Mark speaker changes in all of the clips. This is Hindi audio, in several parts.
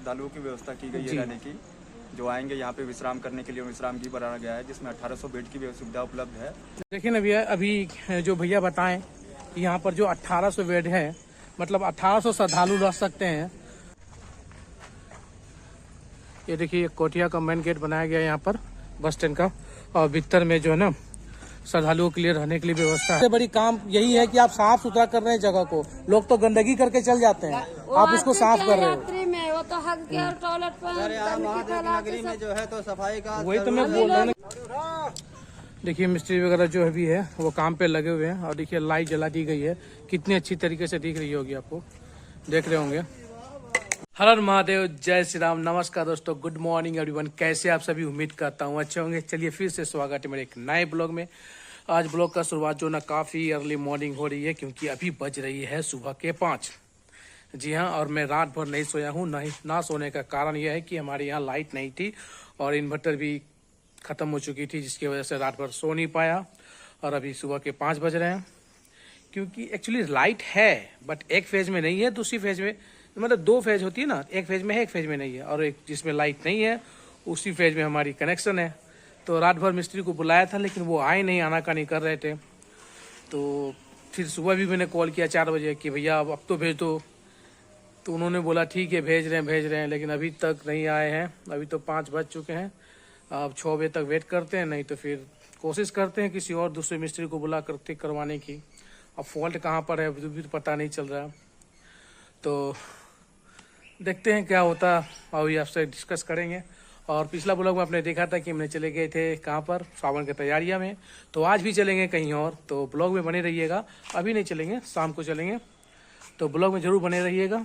Speaker 1: श्रद्धालुओं की व्यवस्था की गई है रहने की। जो आएंगे यहाँ पे विश्राम करने के लिए विश्राम गृह बनाया गया है, जिसमें 1800 बेड की सुविधा उपलब्ध है।
Speaker 2: देखिए ना भैया, अभी जो भैया बताएं कि यहाँ पर जो 1800 बेड है, मतलब 1800 श्रद्धालु रह सकते हैं। ये देखिए कोठिया का मेन गेट बनाया गया है यहाँ पर बस स्टैंड का, और भीतर में जो है ना श्रद्धालुओं के लिए रहने के लिए व्यवस्था है। सबसे बड़ी काम यही है कि आप साफ सुथरा कर रहे हैं जगह को। लोग तो गंदगी करके चल जाते हैं, आप उसको साफ कर रहे हो।
Speaker 3: वो तो हक के टॉयलेट पर
Speaker 4: नगरी में जो है तो सफाई का
Speaker 2: वही तो मैं बोल रहा हूँ। देखिए मिस्त्री वगैरह जो भी है वो काम पे लगे हुए हैं, और देखिए लाइट जला दी गई है, कितनी अच्छी तरीके से दिख रही होगी, आपको देख रहे होंगे। हर हर महादेव, जय श्री राम, नमस्कार दोस्तों, गुड मॉर्निंग एवरीवन। कैसे आप सभी, उम्मीद करता हूँ अच्छे होंगे। चलिए फिर से स्वागत है मेरे एक नए ब्लॉग में। आज ब्लॉग का शुरुआत जो ना काफ़ी अर्ली मॉर्निंग हो रही है, क्योंकि अभी बज रही है सुबह के 5। जी हाँ, और मैं रात भर नहीं सोया हूँ। ना सोने का कारण यह है कि हमारे यहाँ लाइट नहीं थी और इन्वर्टर भी ख़त्म हो चुकी थी, जिसकी वजह से रात भर सो नहीं पाया। और अभी सुबह के 5 बज रहे हैं, क्योंकि एक्चुअली लाइट है बट एक फेज में नहीं है, दूसरी फेज में, मतलब 2 फेज होती है ना, एक फेज में है एक फेज में नहीं है, और एक जिसमें लाइट नहीं है उसी फेज में हमारी कनेक्शन है। तो रात भर मिस्त्री को बुलाया था, लेकिन वो आए नहीं, आनाकानी कर रहे थे। तो फिर सुबह भी मैंने कॉल किया 4 बजे कि भैया अब तो भेज दो। तो उन्होंने बोला ठीक है भेज रहे हैं, लेकिन अभी तक नहीं आए हैं। अभी तो 5 बज चुके हैं, अब 6 बजे तक वेट करते हैं, नहीं तो फिर कोशिश करते हैं किसी और दूसरे मिस्त्री को बुला कर ठीक करवाने की। अब फॉल्ट कहाँ पर है अभी तो पता नहीं चल रहा, तो देखते हैं क्या होता, अभी आपसे डिस्कस करेंगे। और पिछला ब्लॉग में आपने देखा था कि हमने चले गए थे कहाँ पर, सावन की तैयारियां में। तो आज भी चलेंगे कहीं और, तो ब्लॉग में बने रहिएगा। अभी नहीं चलेंगे, शाम को चलेंगे, तो ब्लॉग में जरूर बने रहिएगा।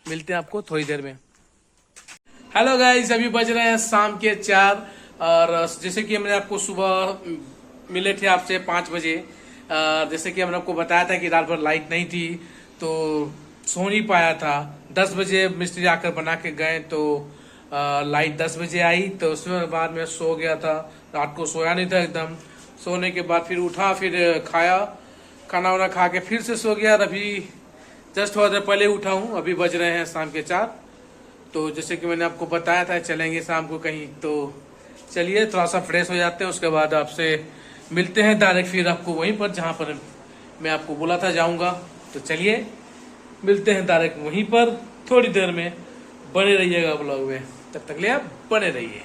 Speaker 2: मिलते हैं आपको थोड़ी देर में। हेलो गाइस, अभी बज रहे हैं शाम के 4, और जैसे कि हमने आपको सुबह मिले थे आपसे 5 बजे। जैसे कि हमने आपको बताया था कि रात भर लाइट नहीं थी, तो सो नहीं पाया था। 10 बजे मिस्त्री आकर बना के गए, तो लाइट 10 बजे आई, तो उसके बाद मैं सो गया था। रात को सोया नहीं था एकदम। सोने के बाद फिर उठा, फिर खाना वाना खा के फिर से सो गया। अभी जस्ट थोड़ा देर पहले उठा हूँ, अभी बज रहे हैं शाम के 4। तो जैसे कि मैंने आपको बताया था चलेंगे शाम को कहीं, तो चलिए थोड़ा सा फ्रेश हो जाते हैं, उसके बाद आपसे मिलते हैं डायरेक्ट फिर आपको वहीं पर जहाँ पर मैं आपको बोला था जाऊँगा। तो चलिए मिलते हैं डायरेक्ट वहीं पर थोड़ी देर में। बने रहिएगा ब्लॉग में, तब तक ले आप बने रहिए।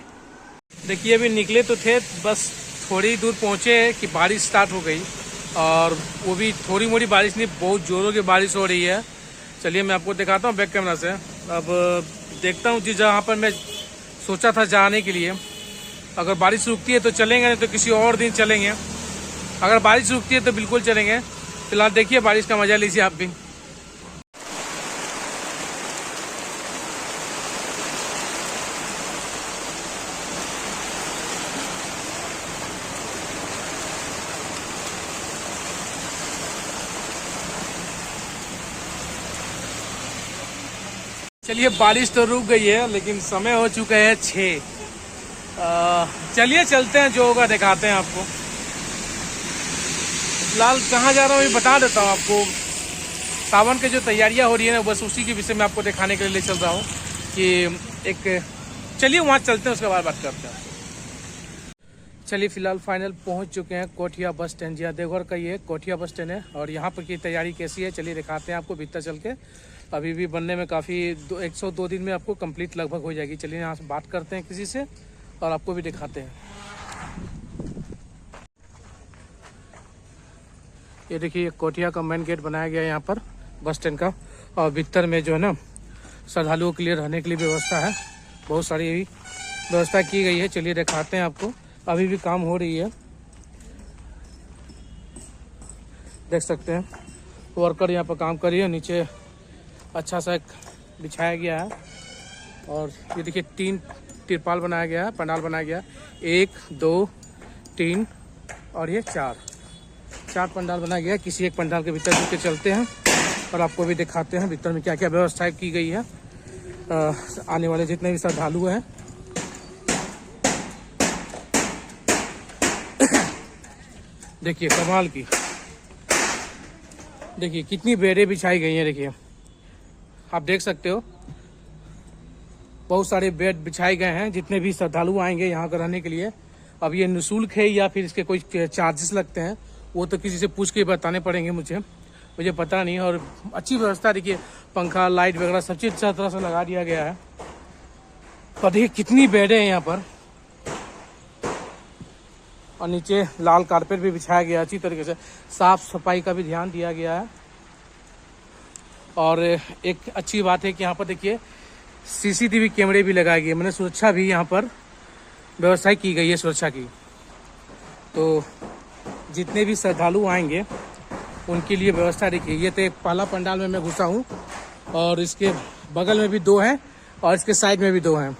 Speaker 2: देखिए अभी निकले तो थे, बस थोड़ी दूर पहुँचे कि बारिश स्टार्ट हो गई, और वो भी थोड़ी मोड़ी बारिश नहीं, बहुत जोरों की बारिश हो रही है। चलिए मैं आपको दिखाता हूँ बैक कैमरा से। अब देखता हूँ जिस जहाँ पर मैं सोचा था जाने के लिए, अगर बारिश रुकती है तो चलेंगे, नहीं तो किसी और दिन चलेंगे। अगर बारिश रुकती है तो बिल्कुल चलेंगे। फिलहाल देखिए बारिश का मजा लीजिए आप भी। चलिए बारिश तो रुक गई है, लेकिन समय हो चुका है 6। चलिए चलते हैं, जो होगा दिखाते हैं आपको। फिलहाल कहाँ जा रहा हूँ ये बता देता हूँ आपको। सावन की जो तैयारियां हो रही है ना, बस उसी के विषय में आपको दिखाने के लिए ले चल रहा हूँ कि एक, चलिए वहाँ चलते हैं, उसके बाद बात करते हैं। चलिए फिलहाल फाइनल पहुँच चुके हैं कोठिया बस स्टैंड। जी हाँ, देवघर का ये कोठिया बस स्टैंड है, और यहाँ पर की तैयारी कैसी है चलिए दिखाते हैं आपको भीतर चल के। अभी भी बनने में काफ़ी 102 दिन में आपको कंप्लीट लगभग हो जाएगी। चलिए यहाँ से बात करते हैं किसी से, और आपको भी दिखाते हैं। ये देखिए कोठिया का मेन गेट बनाया गया है यहाँ पर बस स्टैंड का, और भीतर में जो है ना श्रद्धालुओं के लिए रहने के लिए व्यवस्था है, बहुत सारी व्यवस्था की गई है। चलिए दिखाते हैं आपको। अभी भी काम हो रही है, देख सकते हैं वर्कर यहाँ पर काम कर रही है। नीचे अच्छा सा एक बिछाया गया है, और ये देखिए 3 तिरपाल बनाया गया है, पंडाल बनाया गया है। 1 2 3 और ये 4 पंडाल बनाया गया है। किसी एक पंडाल के भीतर जुड़ के चलते हैं, और आपको भी दिखाते हैं भीतर में क्या क्या व्यवस्था की गई है। आने वाले जितने भी श्रद्धालु हैं देखिए कमाल की, देखिए कितनी बेड़े बिछाई गई हैं। देखिए आप देख सकते हो बहुत सारे बेड बिछाए गए हैं जितने भी श्रद्धालु आएंगे यहाँ पर रहने के लिए। अब ये निःशुल्क है या फिर इसके कोई चार्जेस लगते हैं वो तो किसी से पूछ के बताने पड़ेंगे मुझे पता नहीं। और अच्छी व्यवस्था देखिए, पंखा लाइट वगैरह सब चीज़ अच्छा तरह से लगा दिया गया है। और देखिए कितनी बेडें हैं यहाँ पर, और नीचे लाल कारपेट भी बिछाया गया, अच्छी तरीके से साफ सफाई का भी ध्यान दिया गया है। और एक अच्छी बात है कि यहाँ पर देखिए CCTV कैमरे भी लगाए गए, मैंने सुरक्षा भी यहाँ पर व्यवस्था की गई है सुरक्षा की। तो जितने भी श्रद्धालु आएंगे उनके लिए व्यवस्था देखिए। ये तो एक पहला पंडाल में मैं घुसा हूँ और इसके बगल में भी 2 हैं और इसके साइड में भी 2 हैं।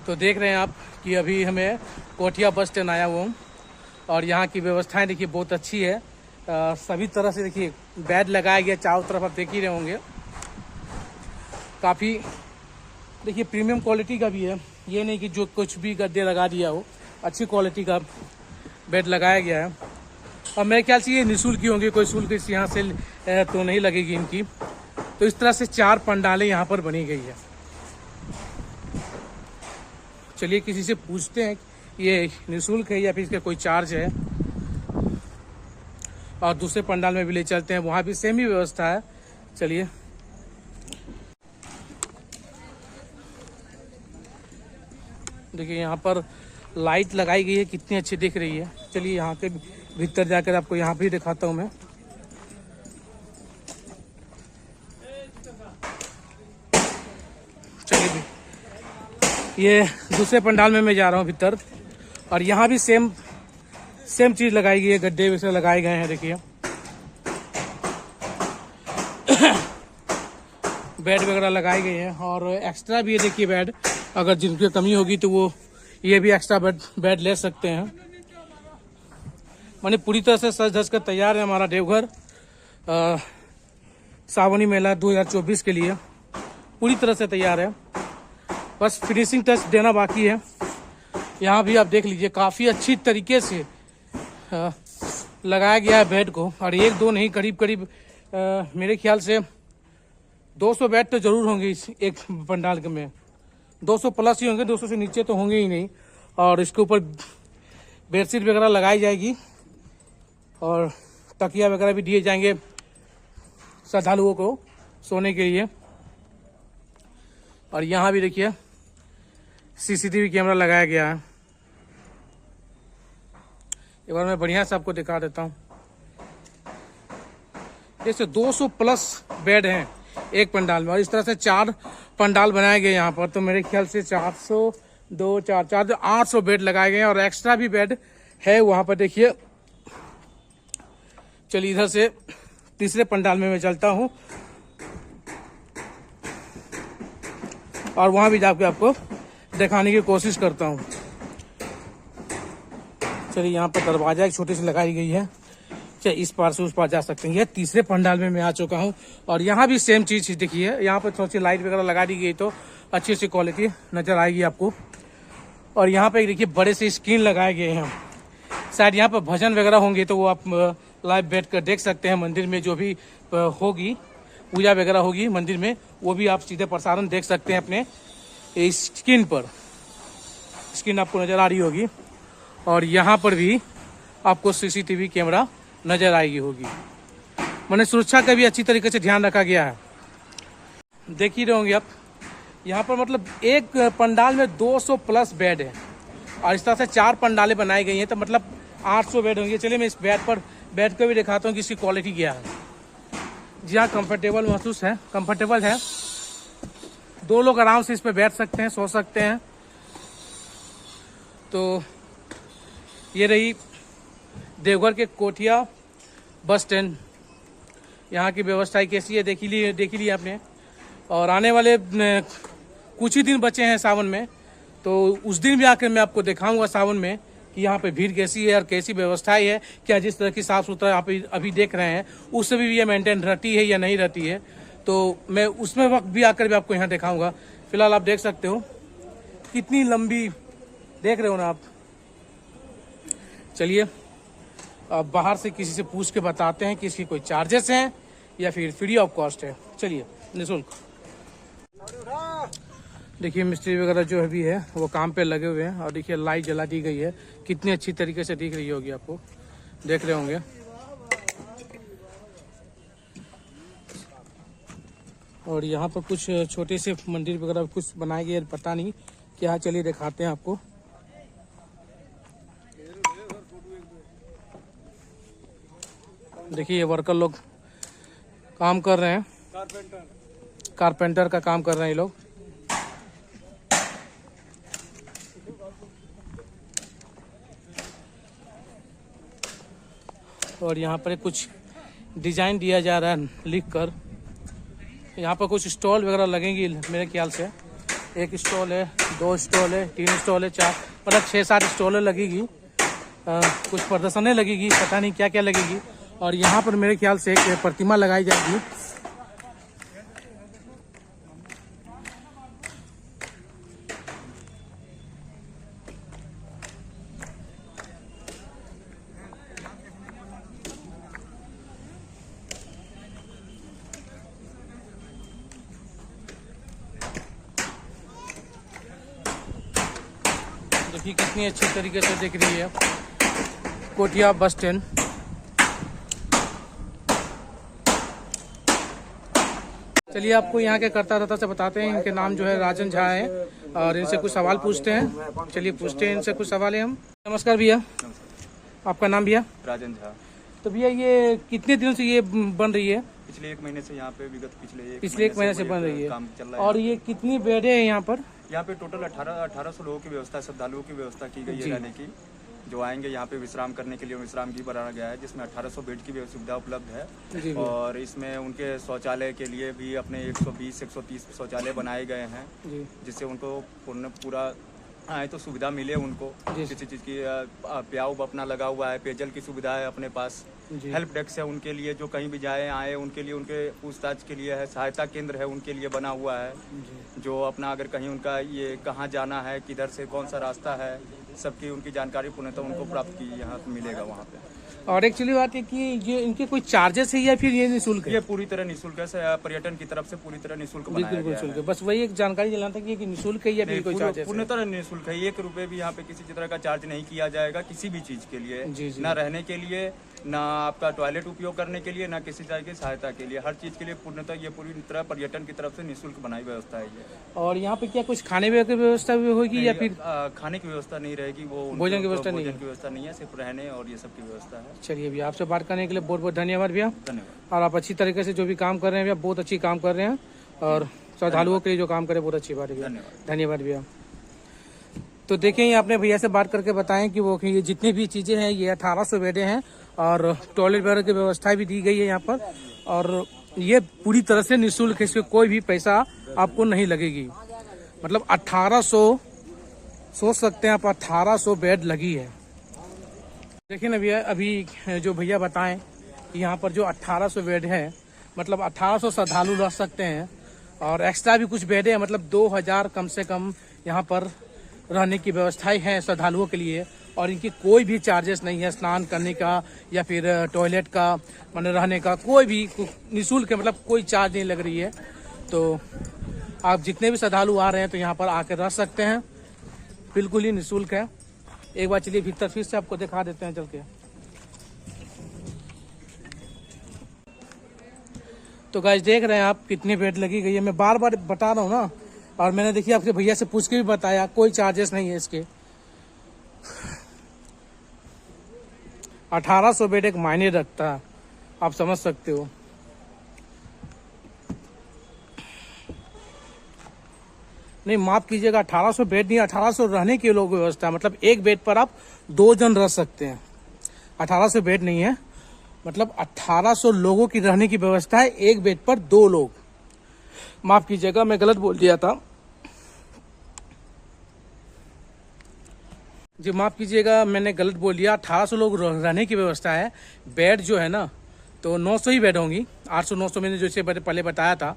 Speaker 2: तो देख रहे हैं आप कि अभी हमें कोठिया बस स्टैंड आया हुआ हूँ और यहाँ की व्यवस्थाएं देखिए बहुत अच्छी है। सभी तरह से देखिए बेड लगाया गया चारों तरफ, आप देख ही रहे होंगे। काफ़ी देखिए प्रीमियम क्वालिटी का भी है, ये नहीं कि जो कुछ भी गद्दे लगा दिया हो, अच्छी क्वालिटी का बेड लगाया गया है। और मेरे ख्याल से ये निःशुल्क ही होंगे, कोई शुल्क इस यहाँ से तो नहीं लगेगी इनकी। तो इस तरह से 4 पंडालें यहाँ पर बनी गई है। चलिए किसी से पूछते हैं ये निःशुल्क है या फिर इसका कोई चार्ज है। और दूसरे पंडाल में भी ले चलते हैं, वहाँ भी सेम ही व्यवस्था है। चलिए देखिए यहाँ पर लाइट लगाई गई है, कितनी अच्छी दिख रही है। चलिए यहाँ के भीतर जाकर आपको यहाँ भी दिखाता हूँ मैं। चलिए ये दूसरे पंडाल में मैं जा रहा हूँ भीतर, और यहाँ भी सेम चीज लगाई गई है, गड्ढे वैसे लगाए गए हैं। देखिए बेड वगैरह लगाए गए हैं और एक्स्ट्रा भी है देखिए बेड, अगर जिनकी कमी होगी तो वो ये भी एक्स्ट्रा बेड ले सकते हैं। माने पूरी तरह से सज धज कर तैयार है हमारा देवघर सावनी मेला 2024 के लिए, पूरी तरह से तैयार है। बस फिनिशिंग टच देना बाकी है। यहाँ भी आप देख लीजिए काफ़ी अच्छी तरीके से लगाया गया है बेड को, और 1-2 नहीं, करीब मेरे ख्याल से 200 बेड तो जरूर होंगे इस एक पंडाल के में। 200 प्लस ही होंगे, 200 से नीचे तो होंगे ही नहीं। और इसके ऊपर बेडशीट वगैरह लगाई जाएगी और तकिया वगैरह भी दिए जाएंगे श्रद्धालुओं को सोने के लिए। और यहाँ भी देखिए CCTV कैमरा लगाया गया है। एक बार मैं बढ़िया से आपको दिखा देता हूँ। जैसे 200 प्लस बेड हैं एक पंडाल में, और इस तरह से 4 पंडाल बनाए गए यहाँ पर। तो मेरे ख्याल से 400, 2, 4, 800 बेड लगाए गए हैं और एक्स्ट्रा भी बेड है वहाँ पर देखिए। चलिए इधर से तीसरे पंडाल में मैं चलता हूँ और वहाँ भी जाकर आपको दिखाने की कोशिश करता हूँ। चलिए यहाँ पर दरवाजा एक छोटी सी लगाई गई है, इस पार से उस पार जा सकते हैं। यह तीसरे पंडाल में मैं आ चुका हूँ और यहाँ भी सेम चीज देखिए। यहाँ पर थोड़ी सी लाइट वगैरह लगा दी गई तो अच्छी सी क्वालिटी नजर आएगी आपको। और यहाँ पे देखिए बड़े से स्क्रीन लगाए गए हैं, शायद यहाँ पर भजन वगैरह होंगे तो वो आप लाइव बैठ कर देख सकते हैं। मंदिर में जो भी होगी पूजा वगैरह होगी मंदिर में, वो भी आप सीधे प्रसारण देख सकते हैं अपने स्क्रीन पर। स्क्रीन आपको नजर आ रही होगी और यहाँ पर भी आपको CCTV कैमरा नजर आएगी होगी। मैंने सुरक्षा का भी अच्छी तरीके से ध्यान रखा गया है, देख ही रहे होंगे आप। यहाँ पर मतलब एक पंडाल में 200 प्लस बेड है और इस तरह से 4 पंडालें बनाई गई हैं, तो मतलब 800 बेड होंगे। चलिए मैं इस बेड को भी दिखाता हूँ कि इसकी क्वालिटी क्या है। जी हाँ, कंफर्टेबल महसूस है, कंफर्टेबल है। 2 लोग आराम से इस पर बैठ सकते हैं, सो सकते हैं। तो ये रही देवघर के कोठिया बस स्टैंड। यहाँ की व्यवस्था कैसी है देख ही ली आपने। और आने वाले कुछ ही दिन बचे हैं सावन में, तो उस दिन भी आकर मैं आपको दिखाऊंगा सावन में कि यहाँ पे भीड़ कैसी है और कैसी व्यवस्थाएं है। क्या जिस तरह की साफ सुथरा आप अभी देख रहे हैं उससे भी ये मेंटेन रहती है या नहीं रहती है, तो मैं उसमें वक्त भी आकर भी आपको यहाँ दिखाऊंगा। फिलहाल आप देख सकते हो कितनी लंबी, देख रहे हो ना आप। चलिए अब बाहर से किसी से पूछ के बताते हैं कि इसकी कोई चार्जेस हैं या फिर फ्री ऑफ कॉस्ट है। चलिए निःशुल्क। देखिए मिस्त्री वगैरह जो अभी है वो काम पे लगे हुए हैं और देखिए लाइट जला दी गई है, कितनी अच्छी तरीके से दिख रही होगी, आपको देख रहे होंगे। और यहाँ पर कुछ छोटे से मंदिर वगैरह कुछ बनाए गए, पता नहीं क्या, चलिए दिखाते हैं आपको। देखिए ये वर्कर लोग काम कर रहे हैं, कारपेंटर का काम कर रहे हैं ये लोग। और यहाँ पर कुछ डिजाइन दिया जा रहा है लिख कर। यहाँ पर कुछ स्टॉल वगैरह लगेंगी मेरे ख्याल से, एक स्टॉल है, 2 स्टॉल है, 3 स्टॉल है, 4, मतलब 6-7 स्टॉलें लगेगी। कुछ प्रदर्शनें लगेगी, पता नहीं क्या क्या लगेगी। और यहाँ पर मेरे ख्याल से एक प्रतिमा लगाई जाएगी। देखिए कितनी अच्छी तरीके से दिख रही है कोटिया बस स्टैंड। चलिए आपको यहाँ के करता धर्ता से बताते हैं। इनके नाम जो है राजन झा है और इनसे कुछ सवाल पूछते हैं। चलिए पूछते हैं इनसे कुछ सवाल है हम। नमस्कार भैया, आपका नाम भैया?
Speaker 1: राजन झा।
Speaker 2: तो भैया ये कितने दिनों से ये बन रही है?
Speaker 1: पिछले 1 महीने से यहाँ पे, विगत
Speaker 2: पिछले 1 महीने से बन रही है।
Speaker 1: काम चल रहा है।
Speaker 2: और ये कितनी बेड है यहाँ पर?
Speaker 1: यहाँ पे टोटल 1800 लोगों की व्यवस्था, श्रद्धालुओं की व्यवस्था की गई है रहने की। जो आएंगे यहाँ पे विश्राम करने के लिए विश्राम गृह बनाया गया है, जिसमें 1800 बेड की भी सुविधा उपलब्ध है। और इसमें उनके शौचालय के लिए भी अपने 120-130 शौचालय बनाए गए हैं, जिससे उनको पूरा आए तो सुविधा मिले उनको। किसी चीज़ की प्याऊ अपना लगा हुआ है, पेयजल की सुविधा है अपने पास, हेल्प डेस्क है उनके लिए, जो कहीं भी जाए आए उनके लिए, उनके पूछताछ के लिए है, सहायता केंद्र है उनके लिए बना हुआ है। जो अपना अगर कहीं उनका ये कहाँ जाना है, किधर से कौन सा रास्ता है, सबकी उनकी जानकारी पूर्णतः उनको प्राप्त की यहाँ मिलेगा वहाँ पे।
Speaker 2: और एक्चुअली बात है कि ये इनके कोई चार्जेस है या फिर ये निःशुल्क है?
Speaker 1: ये पूरी तरह निःशुल्क है, पर्यटन की तरफ से पूरी तरह निःशुल्क बनाया गया है।
Speaker 2: बस वही एक जानकारी दिलाना था कि ये निःशुल्क है या फिर कोई चार्जेस है?
Speaker 1: पूर्ण तरह निःशुल्क है, 1 रुपए भी यहाँ पे किसी तरह का चार्ज नहीं किया जाएगा किसी भी चीज के लिए, ना रहने के लिए, ना आपका टॉयलेट उपयोग करने के लिए, ना किसी तरह की सहायता के लिए, हर चीज के लिए पूर्णतः ये पूरी तरह पर्यटन की तरफ से निःशुल्क बनाई व्यवस्था है ये।
Speaker 2: और यहाँ पे क्या कुछ खाने की व्यवस्था भी होगी या फिर?
Speaker 1: खाने की व्यवस्था नहीं रहेगी, वो
Speaker 2: भोजन की व्यवस्था नहीं है,
Speaker 1: सिर्फ रहने और ये सब की व्यवस्था है।
Speaker 2: चलिए भैया, आपसे बात करने के लिए बहुत बहुत धन्यवाद भैया।
Speaker 1: धन्यवाद।
Speaker 2: और आप अच्छी तरीके से जो भी काम कर रहे हैं भैया, बहुत अच्छी काम कर रहे हैं और श्रद्धालुओं के लिए जो काम करे बहुत अच्छी बात है भैया। धन्यवाद भैया। तो देखें, ये आपने भैया से बात करके बताएं कि वो ये जितनी भी चीज़ें हैं ये 1800 बेडें हैं और टॉयलेट वगैरह की व्यवस्था भी दी गई है यहाँ पर। और ये पूरी तरह से निःशुल्क है, इसमें कोई भी पैसा आपको नहीं लगेगी। मतलब 1800, सोच सकते हैं आप, 1800 बेड लगी है। देखिए ना भैया, अभी जो भैया बताएं कि यहाँ पर जो 1800 बेड है, मतलब 1800 श्रद्धालु रह सकते हैं और एक्स्ट्रा भी कुछ बेड है, मतलब 2000 कम से कम यहाँ पर रहने की व्यवस्थाएं हैं श्रद्धालुओं के लिए। और इनकी कोई भी चार्जेस नहीं है, स्नान करने का या फिर टॉयलेट का, मतलब रहने का, कोई भी निःशुल्क है, मतलब कोई चार्ज नहीं लग रही है। तो आप जितने भी श्रद्धालु आ रहे हैं तो यहाँ पर आकर रह सकते हैं, बिल्कुल ही निःशुल्क है। एक बार चलिए भीतर फिर से आपको दिखा देते हैं चल के। तो गाइस देख रहे हैं आप कितनी बेड लगी गई है, मैं बार बार बता रहा हूँ ना। और मैंने देखिए आपके भैया से पूछ के भी बताया, कोई चार्जेस नहीं है इसके। 1800 बेड एक मायने रखता है, आप समझ सकते हो। नहीं माफ कीजिएगा, 1800 बेड नहीं, 1800 रहने की लोग व्यवस्था है। मतलब एक बेड पर आप 2 जन रह सकते हैं, 1800 बेड नहीं है। मतलब 1800 लोगों की रहने की व्यवस्था है, एक बेड पर 2 लोग। माफ कीजिएगा, मैं गलत बोल दिया था जी, माफ कीजिएगा, मैंने गलत बोल दिया। 1800 लोग रहने की व्यवस्था है। बेड जो है ना, तो 900 ही बेड होंगी, 800-900 मैंने जैसे पहले बताया था।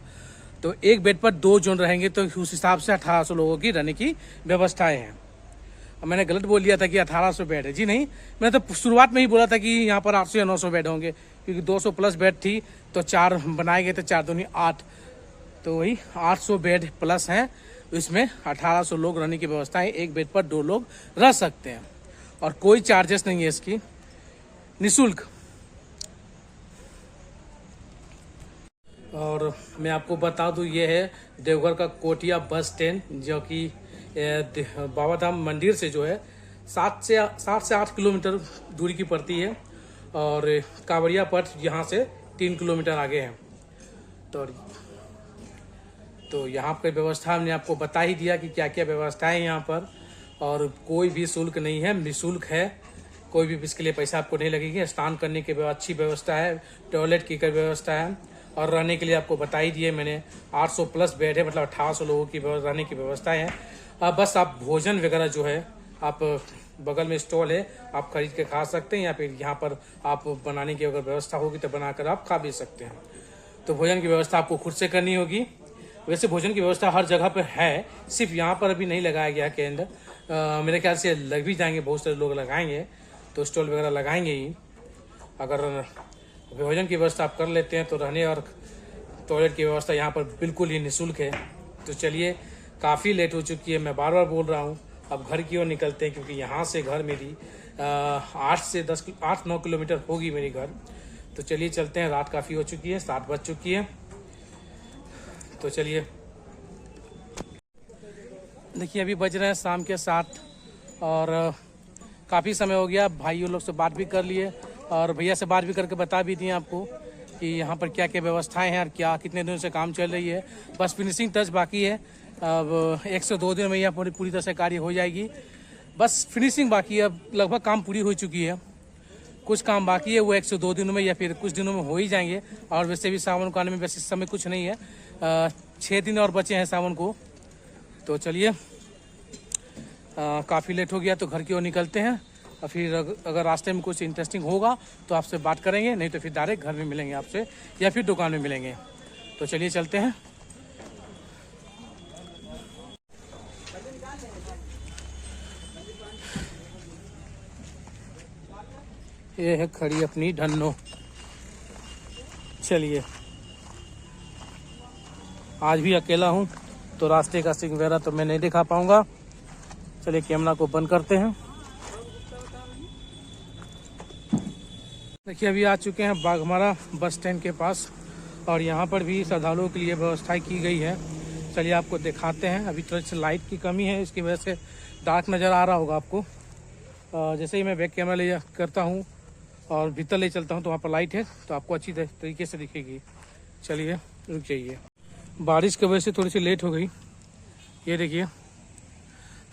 Speaker 2: तो एक बेड पर 2 जन रहेंगे, तो उस हिसाब से 1800 लोगों की रहने की व्यवस्थाएं हैं। मैंने गलत बोल दिया था कि 1800 बेड है, जी नहीं, मैंने तो शुरुआत में ही बोला था कि यहाँ पर 800 या 900 बेड होंगे, क्योंकि 200 प्लस बेड थी। तो 4 बनाए गए थे, 4 दूनी 8, तो वही 800 बेड प्लस हैं, इसमें 1800 लोग रहने की व्यवस्था है। एक बेड पर 2 लोग रह सकते हैं और कोई चार्जेस नहीं है इसकी, निःशुल्क। और मैं आपको बता दूं, ये है देवघर का कोटिया बस स्टैंड, जो कि बाबा धाम मंदिर से जो है 7 से 8 किलोमीटर दूरी की पड़ती है और कांवड़िया पट यहाँ से 3 किलोमीटर आगे है। तो यहाँ पर व्यवस्था हमने आपको बता ही दिया कि क्या क्या व्यवस्था है यहाँ पर, और कोई भी शुल्क नहीं है, निःशुल्क है। कोई भी इसके लिए पैसा आपको नहीं लगेगी। स्नान करने की अच्छी व्यवस्था है, टॉयलेट की व्यवस्था है, और रहने के लिए आपको बता ही दिए मैंने 800 प्लस बेड है, मतलब 1800 लोगों की रहने की व्यवस्था है। बस आप भोजन वगैरह जो है, आप बगल में स्टॉल है, आप खरीद के खा सकते हैं, या फिर यहाँ पर आप बनाने की अगर व्यवस्था होगी तो बनाकर आप खा भी सकते हैं। तो भोजन की व्यवस्था आपको खुद से करनी होगी। वैसे भोजन की व्यवस्था हर जगह पर है, सिर्फ यहाँ पर अभी नहीं लगाया गया केंद्र। मेरे ख्याल से लग भी जाएंगे, बहुत सारे लोग लगाएंगे, तो स्टॉल वगैरह लगाएंगे ही। अगर भोजन की व्यवस्था आप कर लेते हैं तो रहने और टॉयलेट की व्यवस्था यहाँ पर बिल्कुल ही निःशुल्क है। तो चलिए, काफ़ी लेट हो चुकी है, मैं बार बार बोल रहा हूँ, अब घर की ओर निकलते हैं, क्योंकि यहाँ से घर मेरी 8 9 किलोमीटर होगी मेरी घर। तो चलिए चलते हैं, रात काफ़ी हो चुकी है, 7 बज चुकी है। तो चलिए, देखिए अभी बज रहे हैं शाम के 7 और काफ़ी समय हो गया। भाइयों लोग से बात भी कर लिए और भैया से बात भी करके बता भी दिए आपको कि यहाँ पर क्या क्या व्यवस्थाएं हैं और क्या कितने दिनों से काम चल रही है। बस फिनिशिंग टच बाकी है, अब 1 से 2 दिन में यह पूरी तरह से कार्य हो जाएगी। बस फिनिशिंग बाकी है, अब लगभग काम पूरी हो चुकी है। कुछ काम बाकी है, वो 1 से 2 दिनों में या फिर कुछ दिनों में हो ही जाएंगे। और वैसे भी सावन को आने में वैसे इस समय कुछ नहीं है, 6 दिन और बचे हैं सावन को। तो चलिए, काफ़ी लेट हो गया तो घर की ओर निकलते हैं, और फिर अगर रास्ते में कुछ इंटरेस्टिंग होगा तो आपसे बात करेंगे, नहीं तो फिर डायरेक्ट घर में मिलेंगे आपसे, या फिर दुकान में मिलेंगे। तो चलिए चलते हैं। ये है खड़ी अपनी ढन्नो। चलिए, आज भी अकेला हूँ तो रास्ते का सीन वगैरह तो मैं नहीं दिखा पाऊंगा। चलिए कैमरा को बंद करते हैं। देखिए अभी आ चुके हैं बाघमारा बस स्टैंड के पास, और यहाँ पर भी श्रद्धालुओं के लिए व्यवस्थाएं की गई है। चलिए आपको दिखाते हैं। अभी थोड़ी सी लाइट की कमी है, इसकी वजह से डार्क नज़र आ रहा होगा आपको। जैसे ही मैं बैक कैमरा ले करता हूँ और भीतर ले चलता हूँ तो वहाँ पर लाइट है, तो आपको अच्छी तरीके से दिखेगी। चलिए रुक जाइए, बारिश की वजह से थोड़ी सी लेट हो गई। ये देखिए,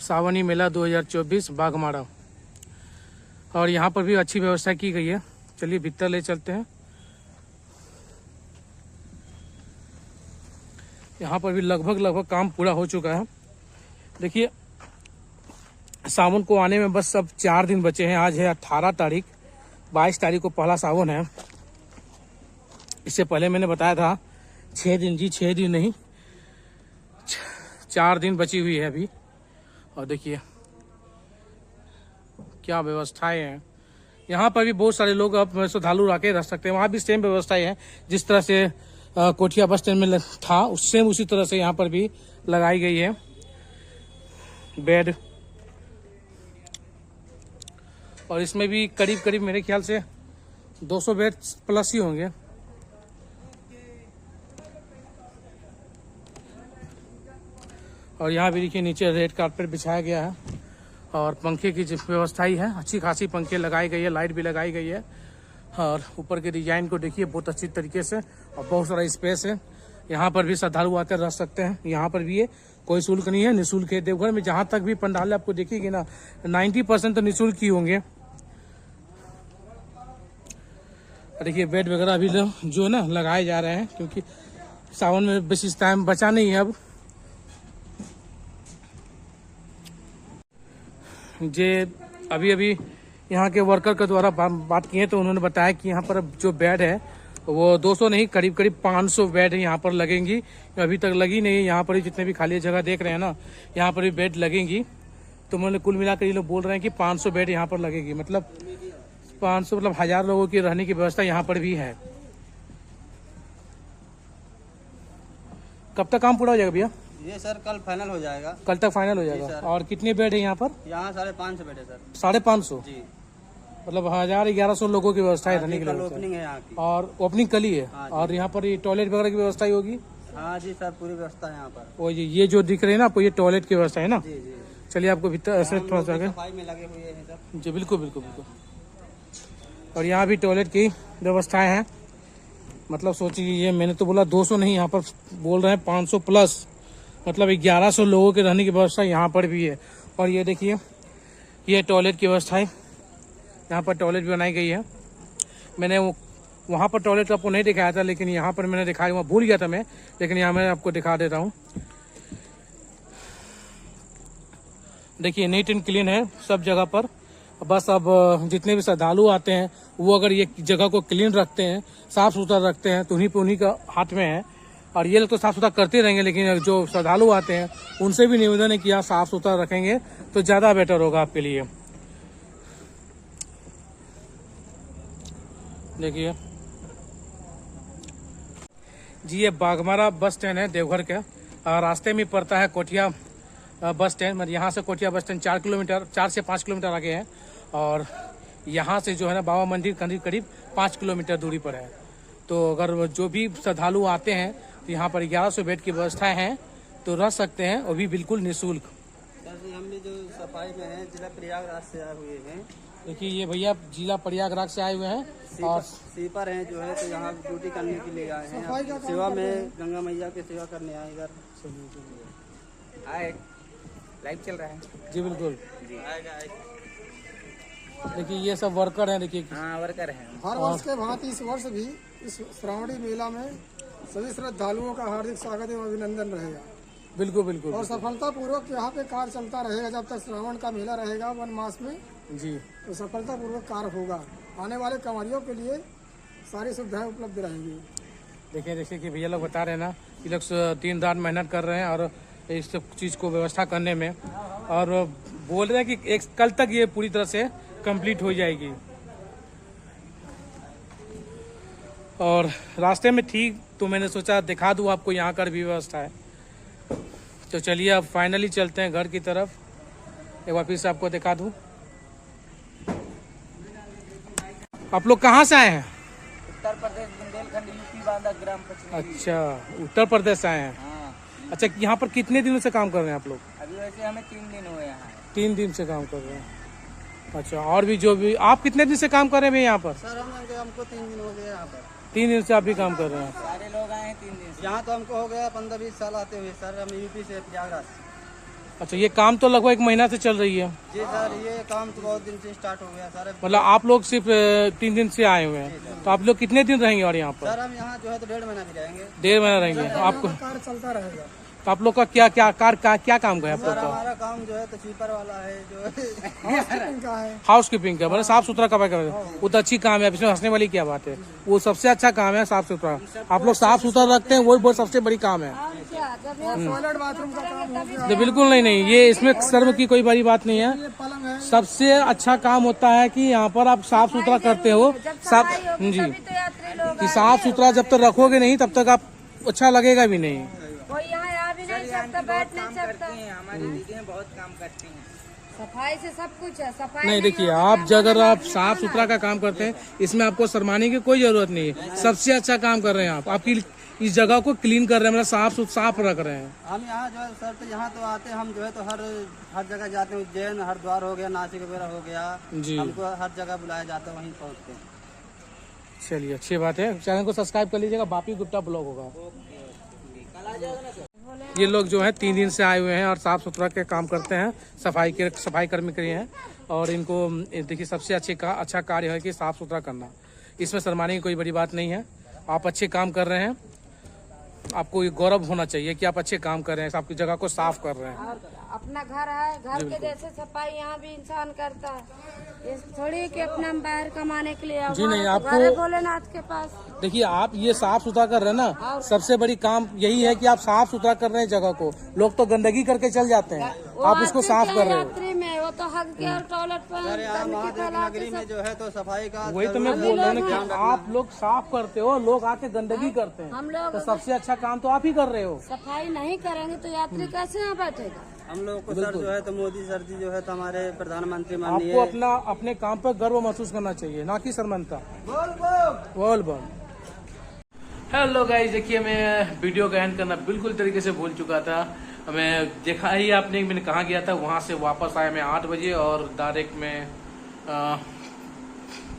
Speaker 2: सावनी मेला 2024 बाघमारा, और यहाँ पर भी अच्छी व्यवस्था की गई है। चलिए भीतर ले चलते हैं। यहाँ पर भी लगभग काम पूरा हो चुका है। देखिए, सावन को आने में बस अब 4 दिन बचे हैं। आज है 18 तारीख, 22 तारीख को पहला सावन है। इससे पहले मैंने बताया था 6 दिन, जी 6 दिन नहीं, 4 दिन बची हुई है अभी। और देखिए क्या व्यवस्थाएं हैं। यहाँ पर भी बहुत सारे लोग अब श्रद्धालु आके रह सकते हैं। वहाँ भी सेम व्यवस्थाएं हैं, जिस तरह से कोठिया बस स्टैंड में था उसी तरह से यहाँ पर भी लगाई गई है बेड। और इसमें भी करीब मेरे ख्याल से 200 बेड प्लस ही होंगे। और यहाँ भी देखिए नीचे रेड कारपेट बिछाया गया है, और पंखे की व्यवस्था ही है, अच्छी खासी पंखे लगाई गई है, लाइट भी लगाई गई है। और ऊपर के डिजाइन को देखिए बहुत अच्छी तरीके से, और बहुत सारा स्पेस है। यहाँ पर भी श्रद्धालु आकर रह सकते हैं। यहाँ पर भी है, कोई शुल्क नहीं है, निःशुल्क है। देवघर में जहाँ तक भी पंडाल आपको देखेगी ना, 90% तो निःशुल्क ही होंगे। देखिए बेड वगैरह अभी जो है ना लगाए जा रहे हैं, क्योंकि सावन में बेसी टाइम बचा नहीं है अब। जे अभी यहाँ के वर्कर के द्वारा बात की है, तो उन्होंने बताया कि यहाँ पर जो बेड है वो 200 नहीं, करीब 500 बेड यहाँ पर लगेंगी। अभी तक लगी नहीं है। यहाँ पर जितने भी खाली जगह देख रहे हैं ना, यहाँ पर भी बेड लगेंगी। तो उन्होंने कुल मिलाकर ये लोग बोल रहे हैं कि 500 बेड यहाँ पर लगेगी, मतलब 500 मतलब 1000 लोगों की रहने की व्यवस्था यहाँ पर भी है। कब तक काम पूरा हो जाएगा भैया?
Speaker 4: ये सर कल फाइनल हो जाएगा।
Speaker 2: कल तक फाइनल हो जाएगा। और कितने बेड है यहाँ पर?
Speaker 4: यहाँ 550 बेड है सर।
Speaker 2: 550
Speaker 4: जी,
Speaker 2: मतलब 1000-1100 लोगों की व्यवस्था है रहने के
Speaker 4: कल
Speaker 2: लिए।
Speaker 4: ओपनिंग है यहाँ की।
Speaker 2: और ओपनिंग कल ही है। और यहाँ पर ये टॉयलेट वगैरह की व्यवस्था ही होगी?
Speaker 4: हाँ जी सर, पूरी व्यवस्था है यहाँ पर।
Speaker 2: वो ये जो दिख रहे हैं ना आपको, ये टॉयलेट की व्यवस्था है ना?
Speaker 4: जी जी।
Speaker 2: चलिए आपको भीतर ऐसे थोड़ा सा आगे।
Speaker 4: सफाई में लगे हुए हैं सर।
Speaker 2: जी बिल्कुल बिल्कुल बिल्कुल। और यहाँ भी टॉयलेट की व्यवस्थाएं हैं। मतलब सोचिए, ये मैंने तो बोला 200 नहीं, यहाँ पर बोल रहे हैं 500 प्लस, मतलब 1100 लोगों के रहने की व्यवस्था यहाँ पर भी है। और ये देखिए, ये टॉयलेट की व्यवस्था है। यहाँ पर टॉयलेट भी बनाई गई है। मैंने वहाँ पर टॉयलेट आपको नहीं दिखाया था, लेकिन यहाँ पर मैंने दिखाया, वहाँ भूल गया था मैं, लेकिन यहाँ मैं आपको दिखा देता हूँ। देखिए नीट एंड क्लीन है सब जगह पर। बस अब जितने भी श्रद्धालु आते हैं वो अगर ये जगह को क्लीन रखते हैं, साफ सुथरा रखते हैं, तो उन्हीं का हाथ में है। और ये लोग तो साफ सुथरा करते रहेंगे, लेकिन जो श्रद्धालु आते हैं उनसे भी निवेदन है कि आप साफ सुथरा रखेंगे तो ज्यादा बेटर होगा आपके लिए। देखिए जी, ये बाघमारा बस स्टैंड है देवघर के। रास्ते में पड़ता है कोटिया बस स्टैंड। मतलब यहाँ से कोटिया बस स्टैंड 4 से 5 किलोमीटर आगे है। और यहाँ से जो है ना बाबा मंदिर करीब 5 किलोमीटर दूरी पर है। तो अगर जो भी श्रद्धालु आते हैं तो यहाँ पर 1100 बेड की व्यवस्था है, तो रह सकते हैं, वो भी बिल्कुल निःशुल्क।
Speaker 4: सर जी, हम भी जो सफाई में हैं, जिला प्रयागराज से आए हुए हैं।
Speaker 2: देखिए ये भैया जिला प्रयागराज से आए हुए हैं और
Speaker 4: स्वीपर हैं जो है, तो यहाँ ड्यूटी करने के लिए आए हैं। सेवा में गंगा मैया की सेवा करने आए इधर। लाइव चल रहा है
Speaker 2: जी बिल्कुल। देखिए ये सब वर्कर हैं। देखिए
Speaker 4: हाँ, वर्कर हैं।
Speaker 5: हर वर्ष के भांति इस वर्ष भी इस श्रावणी मेला में सभी श्रद्धालुओं का हार्दिक स्वागत एवं अभिनंदन रहेगा।
Speaker 2: बिल्कुल बिल्कुल।
Speaker 5: और सफलतापूर्वक यहाँ पे कार्य चलता रहेगा जब तक श्रावण का मेला रहेगा 1 मास में
Speaker 2: जी,
Speaker 5: तो सफलतापूर्वक कार्य होगा। आने वाले कंवरियों के लिए सारी सुविधाएं उपलब्ध रहेंगी।
Speaker 2: देखिए कि भैया लोग बता रहे हैं ना, ये लोग दिन रात मेहनत कर रहे हैं और इस सब चीज़ को व्यवस्था करने में, और बोल रहे हैं कि कल तक ये पूरी तरह से कंप्लीट हो जाएगी। और रास्ते में ठीक, तो मैंने सोचा दिखा दूँ आपको यहाँ का भी व्यवस्था है। तो चलिए अब फाइनली चलते हैं घर की तरफ। एक बार फिर से आपको दिखा दूँ। आप लोग कहाँ से आए हैं?
Speaker 4: उत्तर प्रदेश, बुंदेलखंड, यूपी, बांदा ग्राम पंचायत।
Speaker 2: अच्छा, उत्तर प्रदेश से आए हैं।
Speaker 4: हाँ,
Speaker 2: अच्छा, यहाँ पर कितने दिनों से काम कर रहे हैं आप लोग?
Speaker 4: अभी वैसे हमें 3 दिन हुए यहाँ।
Speaker 2: 3 दिन से काम कर रहे हैं। अच्छा, और भी जो भी आप कितने दिन से काम कर रहे हैं यहाँ पर?
Speaker 4: सर हमको 3 दिन हो गए यहाँ पर।
Speaker 2: 3 दिन से आप भी काम कर रहे हैं।
Speaker 4: सारे लोग आए हैं 3 दिन से। यहाँ तो हमको हो गया 15-20 साल आते हुए सर। हम यूपी से प्रयागराज।
Speaker 2: अच्छा, ये काम तो लगभग 1 महीना से चल रही है?
Speaker 4: जी सर, ये काम तो बहुत दिन से स्टार्ट हो गया सर।
Speaker 2: मतलब आप लोग सिर्फ 3 दिन से आए हुए हैं, तो आप लोग कितने दिन रहेंगे और यहाँ पर?
Speaker 4: सर हम यहाँ जो है तो 1.5 महीना भी रहेंगे।
Speaker 2: 1.5 महीना रहेंगे आपको?
Speaker 5: कार्य चलता रहेगा।
Speaker 2: तो आप लोग का क्या काम है आप लोग
Speaker 4: सर
Speaker 2: का?
Speaker 4: हमारा काम जो है तो स्वीपर वाला है, जो
Speaker 5: इनका है
Speaker 2: हाउस कीपिंग का, मतलब साफ सुथरा का वो तो अच्छी काम है। इसमें हंसने वाली क्या बात है? वो सबसे अच्छा काम है साफ सुथरा। आप लोग साफ सुथरा रखते हैं, वही बहुत सबसे बड़ी काम है।
Speaker 3: और क्या, जब यहाँ
Speaker 5: टॉयलेट बाथरूम का काम हो गया।
Speaker 2: तो बिल्कुल नहीं, ये इसमें शर्म की कोई बड़ी बात नहीं है।
Speaker 5: ये पलंग है।
Speaker 2: सबसे अच्छा काम होता है कि यहाँ पर आप साफ सुथरा करते हो।
Speaker 3: जब
Speaker 2: साफ
Speaker 3: सफाई होगी
Speaker 2: जी,
Speaker 3: तभी तो यात्री लोग
Speaker 2: कि साफ सुथरा जब तक रखोगे नहीं तब तक आप अच्छा लगेगा भी नहीं।
Speaker 3: कोई यहाँ आ भी नहीं सकता, बैठ नहीं सकता।
Speaker 4: हमारी दीदी बहुत काम करती हैं।
Speaker 3: सफाई से सब कुछ है। सफाई
Speaker 2: नहीं, देखिए आप अगर आप साफ सुथरा का काम करते हैं, इसमें आपको शर्माने की कोई जरूरत नहीं है। सबसे अच्छा काम कर रहे हैं आप। आपकी इस जगह को क्लीन कर रहे हैं, मतलब साफ रख रहे हैं।
Speaker 4: हम यहाँ जो है सर, तो यहाँ तो आते हैं हम जो है तो हर जगह जाते हैं। उज्जैन, हरिद्वार हो गया, नासिक वगैरह हो गया
Speaker 2: जी,
Speaker 4: हमको हर जगह बुलाया जाता है, वहीं पहुँचते हैं।
Speaker 2: चलिए अच्छी बात है। चैनल को सब्सक्राइब कर लीजिएगा, बापी गुप्ता ब्लॉग होगा। ये लोग जो है 3 दिन से आए हुए हैं और साफ सुथरा के काम करते हैं, सफाई कर्मी के लिए हैं। और इनको देखिए सबसे अच्छा कार्य है कि साफ सुथरा करना। इसमें शर्माने की कोई बड़ी बात नहीं है। आप अच्छे काम कर रहे हैं, आपको ये गौरव होना चाहिए कि आप अच्छे काम कर रहे हैं, आपकी जगह को साफ कर रहे हैं।
Speaker 3: और अपना घर है, घर के जैसे सफाई यहाँ भी इंसान करता है। ये थोड़ी कि अपना बाहर कमाने के लिए
Speaker 2: जी नहीं, आपको
Speaker 3: घर है भोलेनाथ के पास।
Speaker 2: देखिए आप ये साफ सुथरा कर रहे हैं ना, सबसे बड़ी काम यही है कि आप साफ सुथरा कर रहे हैं जगह को। लोग तो गंदगी करके चल जाते हैं, आप उसको साफ कर रहे हो।
Speaker 3: यात्री में वो तो हक के और टॉयलेट पर
Speaker 4: सर यहाँ
Speaker 3: गंदगी
Speaker 4: महादेव की
Speaker 3: फैलाते
Speaker 4: नगरी में
Speaker 3: सब।
Speaker 4: जो है तो सफाई का
Speaker 2: वही तो मैं
Speaker 4: जरूर
Speaker 2: बोल रहा हूँ ना
Speaker 4: ध्यान
Speaker 2: कि
Speaker 4: रखना।
Speaker 2: आप लोग साफ करते हो, लोग आके गंदगी करते हैं,
Speaker 3: हम लोग
Speaker 2: तो सबसे अच्छा काम तो आप ही कर रहे हो।
Speaker 3: सफाई नहीं करेंगे तो यात्री कैसे यहाँ बैठेगा?
Speaker 4: हम लोग को सर जो है तो मोदी सर जी जो है तो हमारे प्रधानमंत्री माननीय
Speaker 2: आपको अपना अपने काम पर गर्व महसूस करना चाहिए, ना कि शर्मिंदा। बोल बोल। हेलो गाइस, देखिए मैं वीडियो का एंड करना बिल्कुल तरीके से भूल चुका था। मैं देखा ही आपने, मैंने कहाँ गया था, वहां से वापस आया मैं 8 बजे और डायरेक्ट में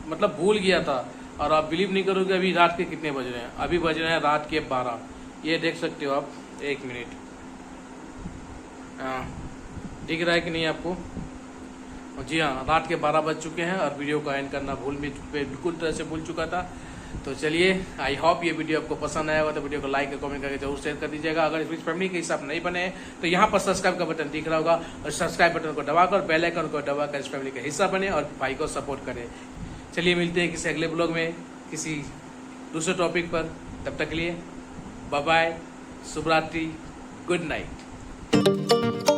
Speaker 2: मतलब भूल गया था। और आप बिलीव नहीं करोगे अभी रात के कितने बज रहे हैं। अभी बज रहे हैं रात के 12। ये देख सकते हो आप, 1 मिनट दिख रहा है कि नहीं आपको? जी हाँ, रात के 12 बज चुके हैं और वीडियो का एंड करना बिल्कुल तरह से भूल चुका था। तो चलिए, आई होप ये वीडियो आपको पसंद आया होगा तो वीडियो को लाइक और कमेंट करके जरूर शेयर कर दीजिएगा। अगर इस फैमिली के हिसाब नहीं बने तो यहाँ पर सब्सक्राइब का बटन दिख रहा होगा और सब्सक्राइब बटन को दबाकर बेल आइकन को दबाकर इस फैमिली का हिस्सा बने और भाई को सपोर्ट करें। चलिए मिलते हैं किसी अगले ब्लॉग में किसी दूसरे टॉपिक पर। तब तक के लिए बाय बाय, शुभ रात्रि, गुड नाइट।